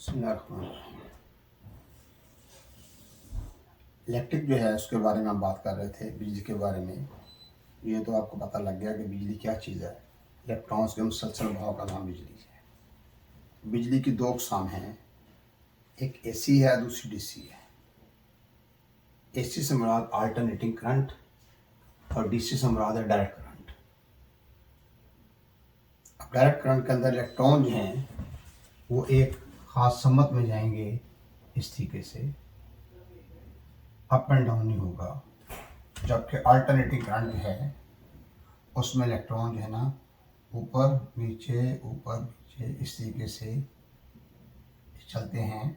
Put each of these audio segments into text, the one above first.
बिस्मिल्लाहिर्रहमानिर्रहीम। इलेक्ट्रिक जो है उसके बारे में हम बात कर रहे थे, बिजली के बारे में। ये तो आपको पता लग गया कि बिजली क्या चीज़ है। इलेक्ट्रॉन्स के मुसलसल बहाव का नाम बिजली है। बिजली की दो अक़साम हैं, एक एसी है, दूसरी डीसी है। एसी से मुराद अल्टरनेटिंग करंट और डीसी से मुराद है डायरेक्ट करंट। अब डायरेक्ट करंट के अंदर इलेक्ट्रॉन जो हैं वो एक ख़ास समत में जाएंगे, इस तरीके से अप एंड डाउन नहीं होगा। जबकि अल्टरनेटिंग करंट है उसमें इलेक्ट्रॉन जो है ना ऊपर नीचे इस तरीके से चलते हैं।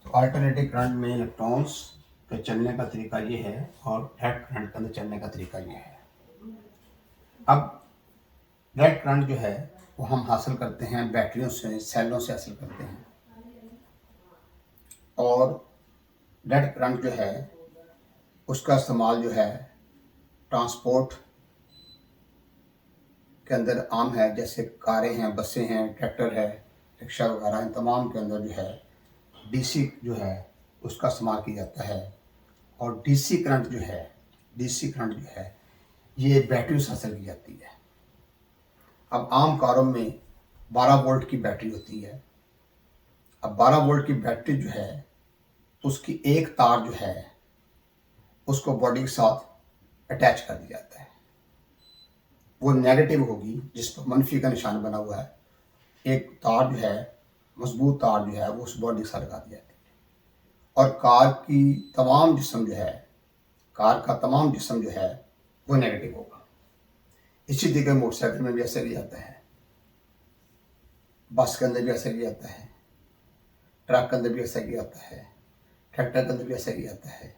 तो अल्टरनेटिंग करंट में इलेक्ट्रॉन्स के चलने का तरीका ये है और डायरेक्ट करंट के अंदर चलने का तरीका ये है। अब डायरेक्ट करंट जो है वो हम हासिल करते हैं बैटरियों से, सेलों से हासिल करते हैं। और डायरेक्ट करंट जो है उसका इस्तेमाल जो है ट्रांसपोर्ट के अंदर आम है, जैसे कारें हैं, बसें हैं, ट्रैक्टर है, रिक्शा वगैरह, इन तमाम के अंदर जो है डीसी जो है उसका इस्तेमाल किया जाता है। और डीसी करंट जो है ये बैटरी से हासिल की जाती है। अब आम कारों में 12 वोल्ट की बैटरी होती है। अब 12 वोल्ट की बैटरी जो है उसकी एक तार जो है उसको बॉडी के साथ अटैच कर दिया जाता है। वो नेगेटिव होगी जिस पर मनफी का निशान बना हुआ है। एक तार जो है, मजबूत तार जो है वो उस बॉडी के साथ लगा दी जाती है। और कार का तमाम जिस्म जो है वो नेगेटिव होगा। इसी तरीके मोटरसाइकिल में भी ऐसा किया जाता है, बस के अंदर भी ऐसा किया जाता है, ट्रक के अंदर भी ऐसा किया जाता है, ट्रैक्टर के अंदर भी ऐसा किया जाता है।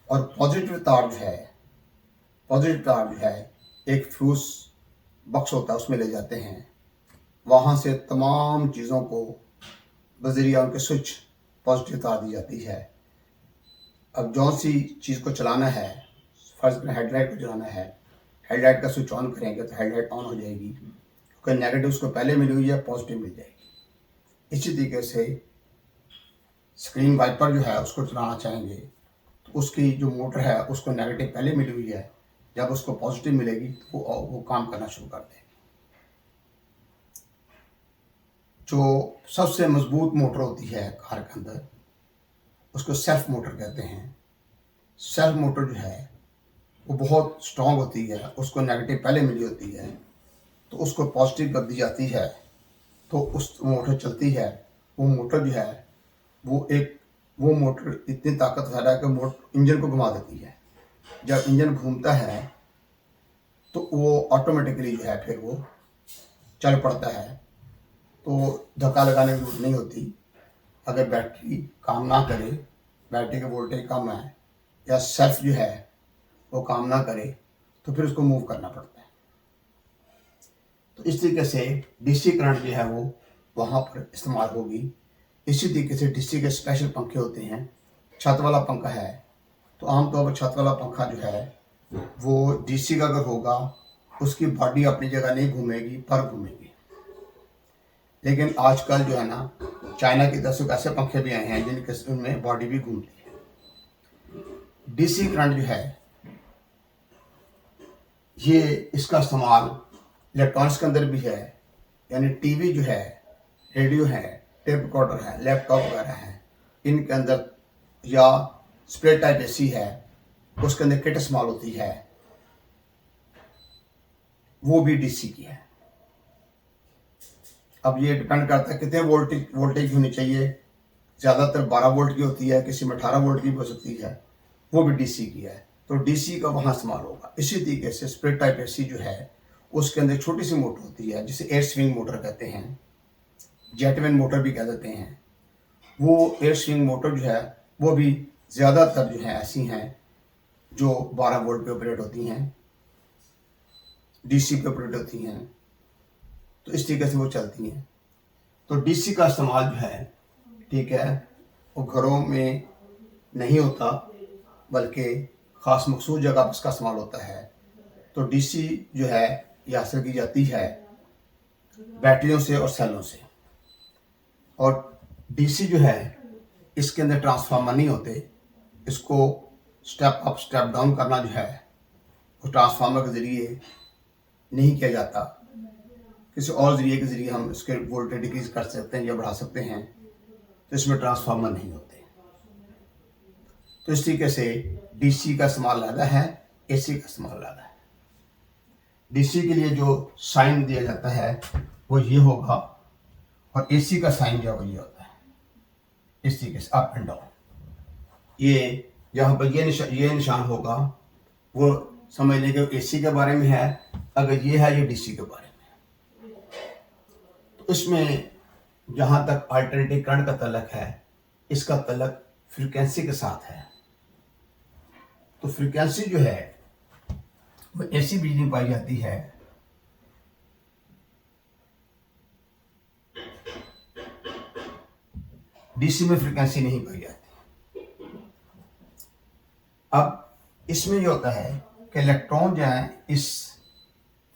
और पॉजिटिव तार जो है एक फ्यूज बॉक्स होता है, उसमें ले जाते हैं। वहाँ से तमाम चीज़ों को बजरिया उनके स्विच पॉजिटिव तार दी जाती है। अब जौन सी चीज़ को चलाना है, फर्ज करें हेडलाइट को चलाना है, हेडलाइट का स्विच ऑन करेंगे तो हेडलाइट ऑन हो जाएगी, क्योंकि नेगेटिव उसको पहले मिली हुई है, पॉजिटिव मिल जाएगी। इसी तरीके से स्क्रीन वाइपर जो है उसको चलाना चाहेंगे तो उसकी जो मोटर है उसको नेगेटिव पहले मिली हुई है, जब उसको पॉजिटिव मिलेगी तो वो काम करना शुरू कर देगी। जो सबसे मजबूत मोटर होती है कार के अंदर उसको सेल्फ मोटर कहते हैं। सेल्फ मोटर जो है वो बहुत स्ट्रॉन्ग होती है, उसको नेगेटिव पहले मिली होती है तो उसको पॉजिटिव कर दी जाती है तो उस मोटर चलती है। वो मोटर जो है वो मोटर इतनी ताकतवर है कि मोटर इंजन को घुमा देती है। जब इंजन घूमता है तो वो ऑटोमेटिकली जो है फिर वो चल पड़ता है, तो धक्का लगाने की जरूरत नहीं होती। अगर बैटरी काम ना करे, बैटरी का वोल्टेज कम है या सेल्फ जो है वो काम ना करे तो फिर उसको मूव करना पड़ता है। तो इस तरीके से डीसी करंट जो है वो वहाँ पर इस्तेमाल होगी। इसी तरीके से डीसी के स्पेशल पंखे होते हैं। छत वाला पंखा है तो आमतौर पर छत वाला पंखा जो है वो डीसी का अगर होगा उसकी बॉडी अपनी जगह नहीं घूमेगी, पर घूमेगी। लेकिन आजकल जो है ना चाइना की तरफ से ऐसे पंखे भी आए हैं जिनके उनमें बॉडी भी घूमती है। डीसी करंट जो है ये इसका इस्तेमाल इलेक्ट्रॉनिक्स के अंदर भी है, यानी टीवी जो है, रेडियो है, टेप रिकॉर्डर है, लैपटॉप वगैरह है, इनके अंदर या स्प्लिट टाइप एसी है उसके अंदर किट इस्तेमाल होती है, वो भी डीसी की है। अब ये डिपेंड करता है कितने वोल्टेज होनी चाहिए। ज़्यादातर 12 वोल्ट की होती है, किसी में 18 वोल्ट की भी हो सकती है, वो भी डीसी की है, तो डीसी का वहाँ इस्तेमाल होगा। इसी तरीके से स्प्लिट टाइप एसी जो है उसके अंदर छोटी सी मोटर होती है जिसे एयर स्विंग मोटर कहते हैं, जेटविन मोटर भी कह देते हैं। वो एयर स्विंग मोटर जो है वो भी ज़्यादातर जो है ऐसी हैं जो 12 वोल्ट पे ऑपरेट होती हैं, डीसी पे ऑपरेट होती हैं, तो इस तरीके से वो चलती हैं। तो डीसी का इस्तेमाल जो है, ठीक है, वो घरों में नहीं होता बल्कि ख़ास मखसूस जगह पर इसका इस्तेमाल होता है। तो डीसी जो है ये हासिल की जाती है बैटरियों से और सेलों से। और डीसी जो है इसके अंदर ट्रांसफार्मर नहीं होते, इसको स्टेप अप स्टेप डाउन करना जो है वो ट्रांसफार्मर के ज़रिए नहीं किया जाता, किसी और ज़रिए के ज़रिए हम इसके वोल्टेज डिक्रीज कर सकते हैं या बढ़ा सकते हैं। तो इसमें ट्रांसफार्मर नहीं होते। तो इस तरीके से डीसी का इस्तेमाल ज़्यादा है, एसी का इस्तेमाल ज़्यादा है। डीसी के लिए जो साइन दिया जाता है वो ये होगा और एसी का साइन जो है वो ये होता है, इस तरीके से अप एंड डाउन। ये जहाँ पर ये निशान होगा वो समझ लें कि एसी के बारे में है, अगर ये है ये डीसी के बारे में है। तो इसमें जहाँ तक अल्टरनेटिव करंट का तल्लक है, इसका तल्लक फ्रीक्वेंसी के साथ है। तो फ्रीक्वेंसी जो है वो ऐसी बिजली में पाई जाती है डीसी में फ्रीक्वेंसी नहीं पाई जाती। अब इसमें ये होता है कि इलेक्ट्रॉन जो है इस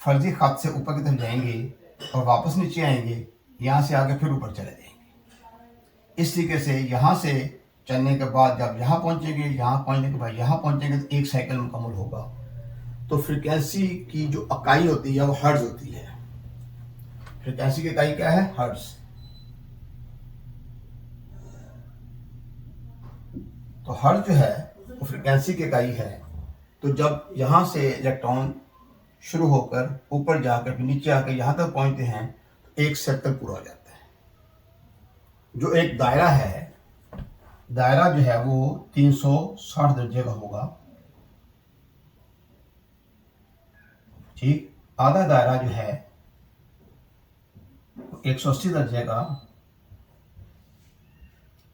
फर्जी खत से ऊपर की तरफ जाएंगे और वापस नीचे आएंगे, यहाँ से आगे फिर ऊपर चले जाएंगे। इस तरीके से यहाँ से चलने के बाद जब यहाँ पहुँचेंगे, यहाँ पहुँचने के बाद यहाँ पहुँचेंगे तो एक साइकिल मुकम्मल होगा। तो फ्रीक्वेंसी की जो इकाई होती है वो हर्ट्ज होती है। फ्रीक्वेंसी की इकाई क्या है? हर्ट्ज। तो हर्ट्ज जो है वो फ्रीक्वेंसी की इकाई है। तो जब यहाँ से इलेक्ट्रॉन शुरू होकर ऊपर जाकर फिर नीचे आकर यहाँ तक पहुँचते हैं तो एक सर्कल पूरा हो जाता है। जो एक दायरा है, दायरा जो है वो 360 दर्जे का होगा, ठीक। आधा दायरा जो है 180 दर्जे का,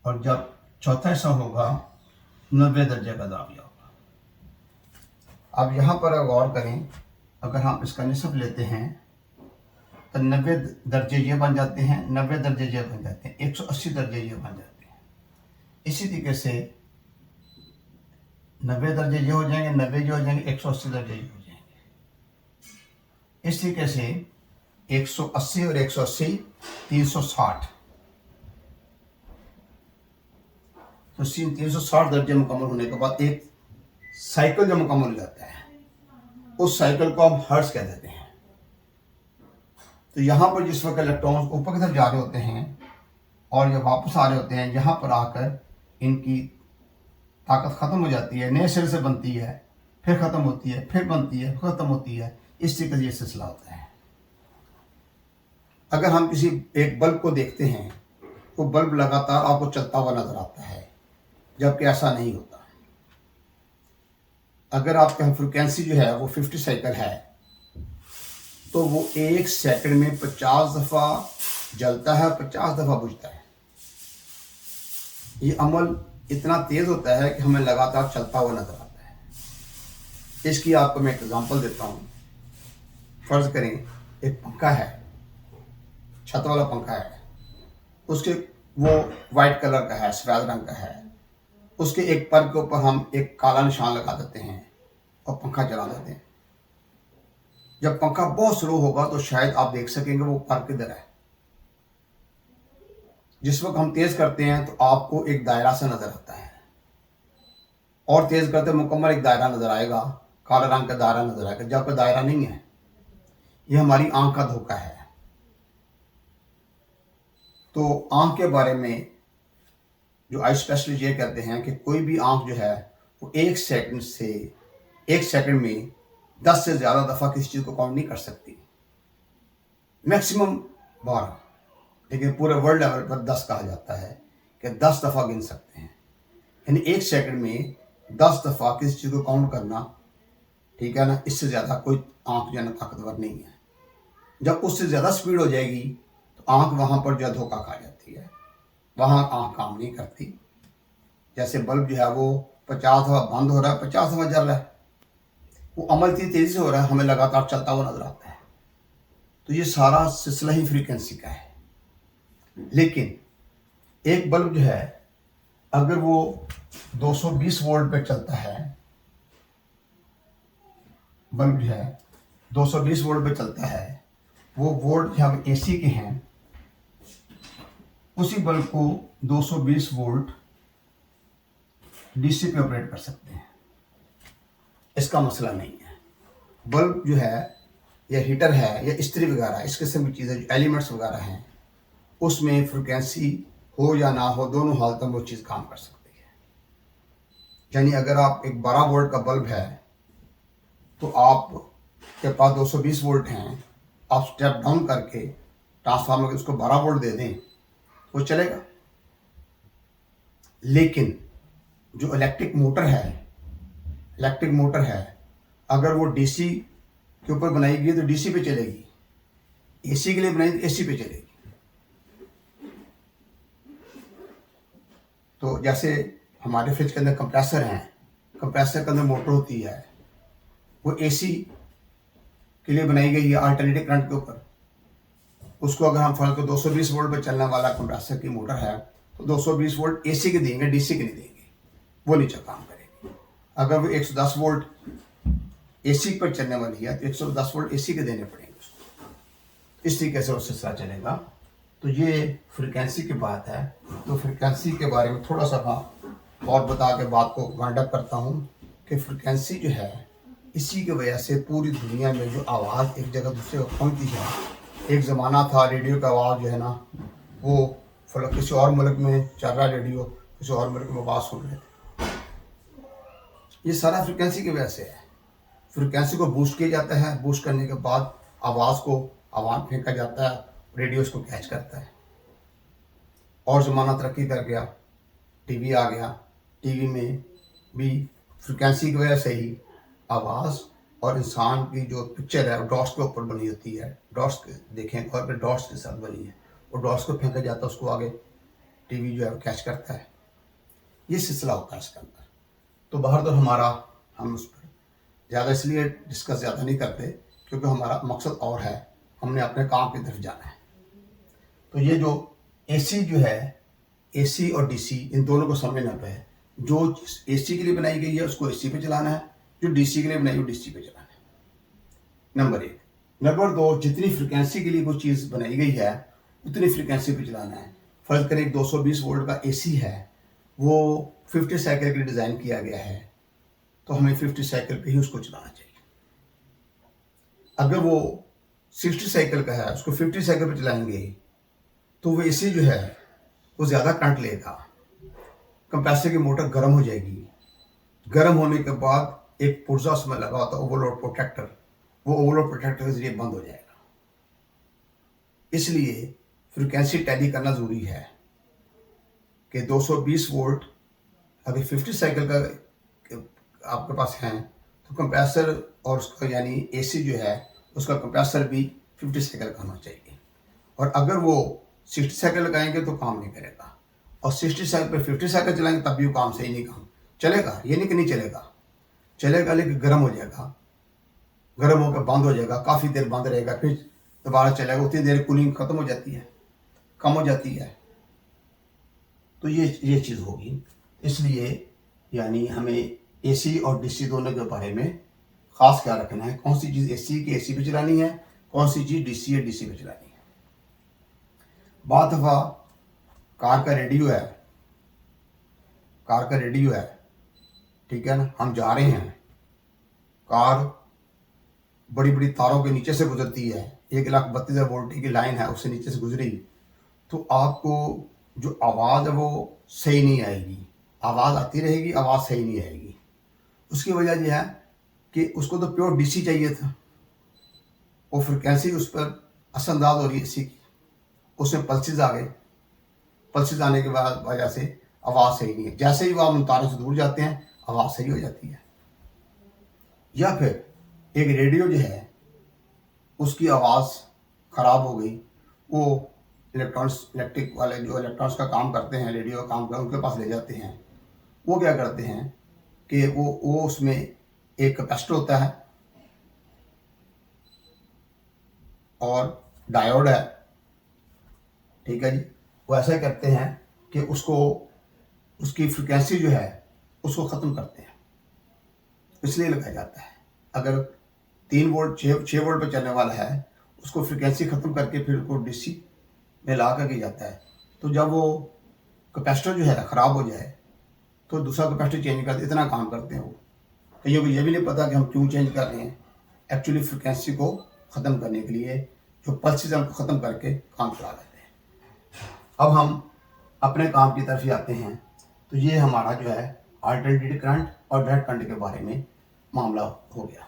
और जब चौथा हिस्सा होगा 90 दर्जे का दाविया होगा। अब यहाँ पर गौर करें, अगर हम इसका निस्ब लेते हैं तो 90 दर्जे ये बन जाते हैं, 90 दर्जे ये बन जाते हैं, 180 दर्जे ये बन जाते हैं। इसी तरीके से 90 दर्जे ये हो जाएंगे, 90 ये हो जाएंगे, 180 दर्जे ये हो जाएंगे। इस तरीके से 180 और 180 360, तो 360 दर्जे मुकम्मल होने के बाद एक साइकिल जो मुकम्मल हो जाता है उस साइकिल को हम हर्ट्ज कह देते हैं। तो यहाँ पर जिस वक्त इलेक्ट्रॉन ऊपर की तरफ जा रहे होते हैं और जब वापस आ रहे होते हैं, यहाँ पर आकर इनकी ताकत ख़त्म हो जाती है, नए सिरे से बनती है, फिर ख़त्म होती है, फिर बनती है, ख़त्म होती है। इस तरीके से ये सिलसिला होता है। अगर हम किसी एक बल्ब को देखते हैं तो बल्ब लगातार आपको चलता हुआ नजर आता है, जबकि ऐसा नहीं होता। अगर आपका फ्रिक्वेंसी जो है वो 50 साइकिल है तो वो एक सेकंड में 50 दफ़ा जलता है, 50 दफ़ा बुझता है। ये अमल इतना तेज़ होता है कि हमें लगातार चलता हुआ नजर आता है। इसकी आपको मैं एक एग्जांपल देता हूँ। फ़र्ज़ करें एक पंखा है, छत वाला पंखा है, उसके वो वाइट कलर का है, सफ़ेद रंग का है। उसके एक पर के ऊपर हम एक काला निशान लगा देते हैं और पंखा चला देते हैं। जब पंखा बहुत स्लो होगा तो शायद आप देख सकेंगे वो पर किधर है। जिस वक्त हम तेज़ करते हैं तो आपको एक दायरा सा नज़र आता है, और तेज़ करते मुकम्मल एक दायरा नज़र आएगा, काला रंग का दायरा नज़र आएगा। जब दायरा नहीं है, ये हमारी आंख का धोखा है। तो आंख के बारे में जो आई स्पेशलिस्ट ये कहते हैं कि कोई भी आंख जो है वो एक सेकंड में 10 से ज़्यादा दफ़ा किसी चीज़ को काउंट नहीं कर सकती, मैक्सिमम 12, लेकिन पूरे वर्ल्ड लेवल पर 10 कहा जाता है कि 10 दफ़ा गिन सकते हैं। यानी एक सेकंड में 10 दफ़ा किसी चीज़ को काउंट करना, ठीक है ना, इससे ज़्यादा कोई आंख जो है ना ताकतवर नहीं है। जब उससे ज़्यादा स्पीड हो जाएगी तो आंख वहाँ पर जो है धोखा खा जाती है, वहाँ आंख काम नहीं करती। जैसे बल्ब जो है वो 50 दफ़ा बंद हो रहा है, 50 दफ़ा जल रहा है, वो अमल इतनी तेज़ी से हो रहा है, हमें लगातार चलता हुआ नजर आता है। तो ये सारा सिलसिला ही फ्रीक्वेंसी का है। लेकिन एक बल्ब जो है अगर वो 220 वोल्ट पे चलता है बल्ब जो है 220 वोल्ट पे चलता है, वो वोल्ट जो हम एसी के हैं, उसी बल्ब को 220 वोल्ट डीसी पे ऑपरेट कर सकते हैं। इसका मसला नहीं है। बल्ब जो है या हीटर है या इस्त्री वगैरह इस किस्म की चीज़ें जो एलिमेंट्स वगैरह हैं, उसमें फ्रिक्वेंसी हो या ना हो, दोनों हालतों में वो चीज़ काम कर सकती है। यानी अगर आप एक 12 वोल्ट का बल्ब है तो आप के पास 220 वोल्ट हैं, आप स्टेप डाउन करके ट्रांसफार्मर के उसको 12 वोल्ट दे दें, वो चलेगा। लेकिन जो इलेक्ट्रिक मोटर है, अगर वो डीसी के ऊपर बनाई गई है तो डीसी पे चलेगी, एसी के लिए बनाई तो एसी पे चलेगी। तो जैसे हमारे फ्रिज के अंदर कंप्रेसर हैं, कंप्रेसर के अंदर मोटर होती है, वो एसी के लिए बनाई गई है अल्टरनेटिव करंट के ऊपर। उसको अगर हम फर्ज को 220 वोल्ट पर चलने वाला कंप्रेसर की मोटर है तो 220 वोल्ट एसी के देंगे, डीसी के नहीं देंगे, वो नीचे काम करेगी। अगर वो 110 वोल्ट एसी पर चलने वाली है तो 110 वोल्ट एसी के देने पड़ेंगे उसको। इस तरीके से वो सिलसिला चलेगा। तो ये फ्रिक्वेंसी की बात है। तो फ्रिक्वेंसी के बारे में थोड़ा सा और बता के बात को वाइंड अप करता हूँ कि फ्रिक्वेंसी जो है, इसी की वजह से पूरी दुनिया में जो आवाज़ एक जगह दूसरे को पहुँचती है। एक ज़माना था रेडियो का आवाज़ जो है ना, वो किसी और मुल्क में चल रहा रेडियो, किसी और मुल्क में आवाज़ सुन रहे थे। ये सारा फ्रिक्वेंसी की वजह से है। फ्रिक्वेंसी को बूस्ट किया जाता है, बूस्ट करने के बाद आवाज़ को आवाज़ फेंका जाता है, रेडियो इसको कैच करता है। और ज़माना तरक्की कर गया, टीवी आ गया। टीवी में भी फ्रिक्वेंसी की वजह से ही आवाज़ और इंसान की जो पिक्चर है वो डॉट्स के ऊपर बनी होती है। डॉट्स देखें और फिर डॉट्स के साथ बनी है, वो डॉट्स को फेंका जाता है, उसको आगे टीवी जो है वो कैच करता है। ये सिलसिला होता है इसके अंदर। तो बाहर तो हमारा, हम उस पर ज़्यादा इसलिए डिस्कस ज़्यादा नहीं करते क्योंकि हमारा मकसद और है, हमने अपने काम की तरफ जाना है। तो ये जो एसी जो है, एसी और डीसी इन दोनों को समझना पे, जो एसी के लिए बनाई गई है उसको एसी पे चलाना है, जो डीसी के लिए बनाई वो डीसी पे चलाना है, नंबर 1। नंबर 2, जितनी फ्रिक्वेंसी के लिए वो चीज़ बनाई गई है उतनी फ्रिक्वेंसी पे चलाना है। फर्ज करें 220 वोल्ट का एसी है, वो 50 साइकिल के लिए डिज़ाइन किया गया है, तो हमें 50 साइकिल पे ही उसको चलाना चाहिए। अगर वो 60 साइकिल का है, उसको 50 साइकिल पे चलाएंगे तो वो एसी जो है वो ज़्यादा करंट लेगा, कंप्रेसर की मोटर गर्म हो जाएगी। गर्म होने के बाद एक पुर्जा उसमें लगा होता है ओवरलोड प्रोटेक्टर, वो ओवरलोड प्रोटेक्टर के जरिए बंद हो जाएगा। इसलिए फ्रिक्वेंसी टैली करना ज़रूरी है कि 220 वोल्ट अगर 50 साइकिल का आपके पास हैं तो कंप्रेसर और उसका यानी एसी जो है उसका कंप्रेसर भी 50 साइकिल का होना चाहिए। और अगर वो 60 साइकिल लगाएंगे तो काम नहीं करेगा, और 60 साइकिल पर 50 साइकिल चलाएंगे तब भी वो काम सही नहीं काम चलेगा। ये नहीं कि नहीं चलेगा, चलेगा लेकिन गर्म हो जाएगा, गर्म होकर बंद हो जाएगा, काफ़ी देर बंद रहेगा, फिर दोबारा चलेगा, उतनी देर कूलिंग ख़त्म हो जाती है, कम हो जाती है। तो ये चीज़ होगी। इसलिए यानी हमें एसी और डीसी दोनों के बारे में ख़ास ख्याल रखना है, कौन सी चीज़ एसी की एसी पे चलानी है, कौन सी चीज़ डीसी या डीसी पे चलानी है। बात दफ़ा कार का रेडियो है, ठीक है ना, हम जा रहे हैं, कार बड़ी बड़ी तारों के नीचे से गुजरती है, 1,32,000 वोल्ट की लाइन है, उससे नीचे से गुजरी, तो आपको जो आवाज़ है वो सही नहीं आएगी, आवाज़ आती रहेगी, आवाज़ सही नहीं आएगी। उसकी वजह यह है कि उसको तो प्योर डीसी चाहिए था, वो फ्रिक्वेंसी उस पर असरअंदाज हो रही है इसी की, उसमें पल्सेस आ गए, पल्सेस आने के बाद वजह से आवाज़ सही नहीं है। जैसे ही वो आप उन तारों से दूर जाते हैं आवाज़ सही हो जाती है। या फिर एक रेडियो जो है उसकी आवाज़ ख़राब हो गई, वो इलेक्ट्रिक वाले जो इलेक्ट्रॉनिक्स का काम करते हैं, रेडियो का काम करते हैं, उनके पास ले जाते हैं। वो क्या करते हैं कि वो उसमें एक कैपेसिटर होता है और डायोड है, ठीक है जी। वो ऐसा करते हैं कि उसकी फ्रिक्वेंसी जो है उसको ख़त्म करते हैं, इसलिए लगाया जाता है। अगर 3 वोल्ट 6 वोल्ट पे चलने वाला है, उसको फ्रीक्वेंसी ख़त्म करके फिर उसको डीसी में ला करके जाता है। तो जब वो कैपेसिटर जो है ख़राब हो जाए तो दूसरा कैपेसिटर चेंज करते, इतना काम करते हैं वो। कईयों को ये भी नहीं पता कि हम क्यों चेंज कर रहे हैं। एक्चुअली फ्रीक्वेंसी को ख़त्म करने के लिए, जो पल्सेस हैं उनको ख़त्म करके काम चला लेते हैं। अब हम अपने काम की तरफ ही आते हैं। तो ये हमारा जो है अल्टरनेटिंग करंट और डायरेक्ट करंट के बारे में मामला हो गया।